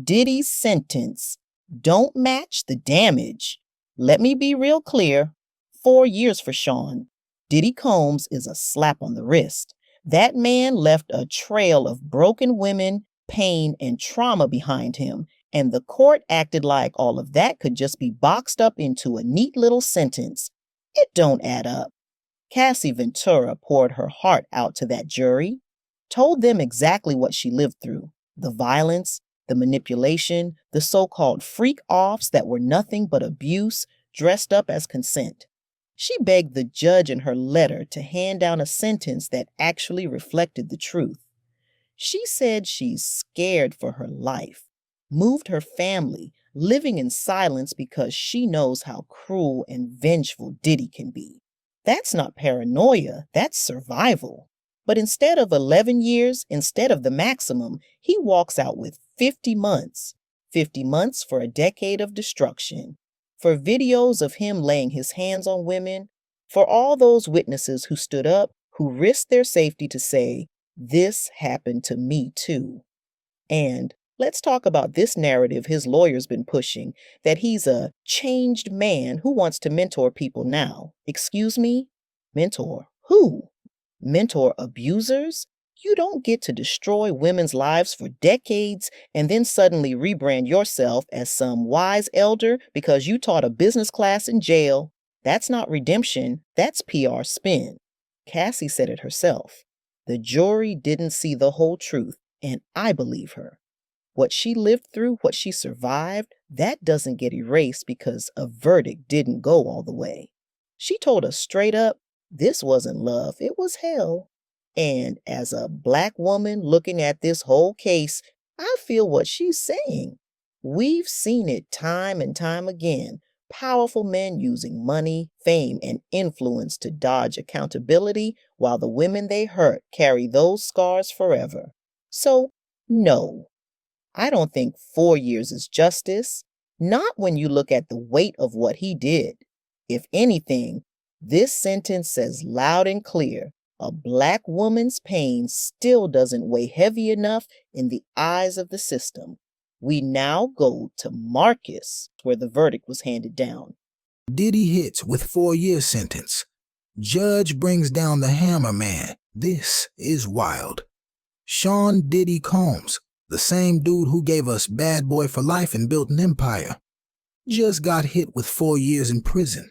Diddy's sentence don't match the damage. Let me be real clear. 4 years for Sean. Diddy Combs is a slap on the wrist. That man left a trail of broken women, pain, and trauma behind him, and the court acted like all of that could just be boxed up into a neat little sentence. It don't add up. Cassie Ventura poured her heart out to that jury, told them exactly what she lived through, the violence, the manipulation, the so-called freak-offs that were nothing but abuse dressed up as consent. She begged the judge in her letter to hand down a sentence that actually reflected the truth. She said she's scared for her life, moved her family, living in silence because she knows how cruel and vengeful Diddy can be. That's not paranoia, that's survival. But instead of 11 years, instead of the maximum, he walks out with 50 months. 50 months for a decade of destruction. For videos of him laying his hands on women. For all those witnesses who stood up, who risked their safety to say, "This happened to me too." And let's talk about this narrative his lawyer's been pushing, that he's a changed man who wants to mentor people now. Excuse me? Mentor who? Mentor abusers? You don't get to destroy women's lives for decades and then suddenly rebrand yourself as some wise elder because you taught a business class in jail. That's not redemption, that's PR spin. Cassie said it herself. The jury didn't see the whole truth, and I believe her. What she lived through, what she survived, that doesn't get erased because a verdict didn't go all the way. She told us straight up, this wasn't love, it was hell. And as a Black woman looking at this whole case, I feel what she's saying. We've seen it time and time again. Powerful men using money, fame, and influence to dodge accountability while the women they hurt carry those scars forever. So, no. I don't think 4 years is justice, not when you look at the weight of what he did. If anything, this sentence says loud and clear, a Black woman's pain still doesn't weigh heavy enough in the eyes of the system. We now go to Marcus, where the verdict was handed down. Diddy hits with 4-year sentence. Judge brings down the hammer man. This is wild. Sean Diddy Combs, the same dude who gave us Bad Boy for Life and built an empire, just got hit with 4 years in prison.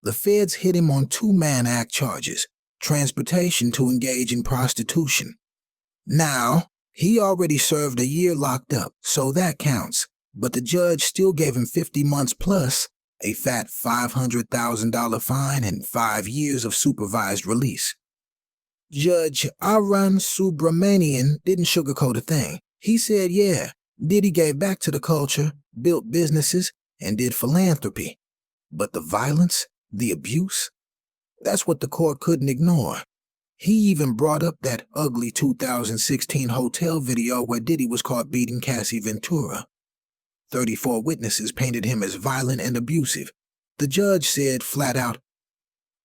The feds hit him on 2 Mann Act charges, transportation to engage in prostitution. Now, he already served a year locked up, so that counts, but the judge still gave him 50 months plus a fat $500,000 fine and 5 years of supervised release. Judge Arun Subramanian didn't sugarcoat a thing. He said, yeah, Diddy gave back to the culture, built businesses, and did philanthropy. But the violence, the abuse, that's what the court couldn't ignore. He even brought up that ugly 2016 hotel video where Diddy was caught beating Cassie Ventura. 34 witnesses painted him as violent and abusive. The judge said flat out,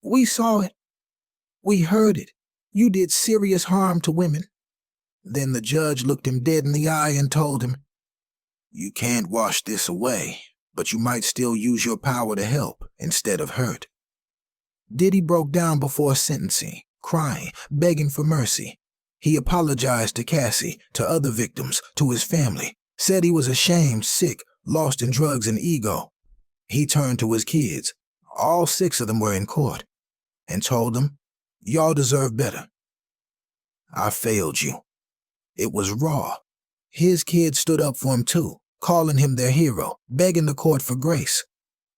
"We saw it. We heard it. You did serious harm to women." Then the judge looked him dead in the eye and told him, "You can't wash this away, but you might still use your power to help instead of hurt." Diddy broke down before sentencing, crying, begging for mercy. He apologized to Cassie, to other victims, to his family, said he was ashamed, sick, lost in drugs and ego. He turned to his kids, all 6 of them were in court, and told them, "Y'all deserve better. I failed you." It was raw. His kids stood up for him too, calling him their hero, begging the court for grace.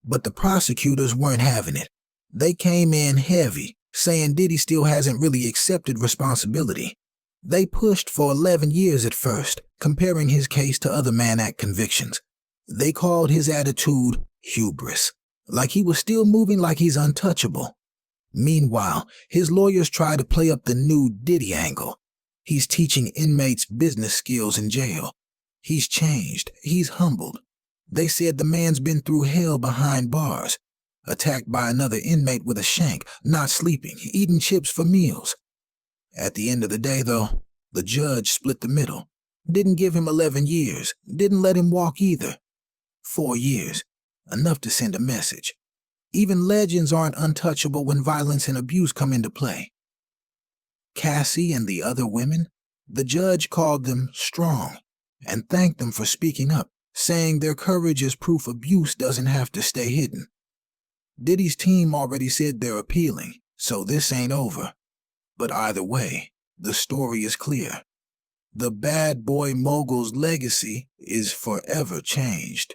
But the prosecutors weren't having it. They came in heavy, saying Diddy still hasn't really accepted responsibility. They pushed for 11 years at first, comparing his case to other Mann Act convictions. They called his attitude hubris, like he was still moving like he's untouchable. Meanwhile, his lawyers try to play up the new Diddy angle. He's teaching inmates business skills in jail. He's changed. He's humbled. They said the man's been through hell behind bars, attacked by another inmate with a shank, not sleeping, eating chips for meals. At the end of the day, though, the judge split the middle. Didn't give him 11 years. Didn't let him walk either. 4 years. Enough to send a message. Even legends aren't untouchable when violence and abuse come into play. Cassie and the other women, the judge called them strong and thanked them for speaking up, saying their courage is proof abuse doesn't have to stay hidden. Diddy's team already said they're appealing, so this ain't over. But either way, the story is clear. The bad boy mogul's legacy is forever changed.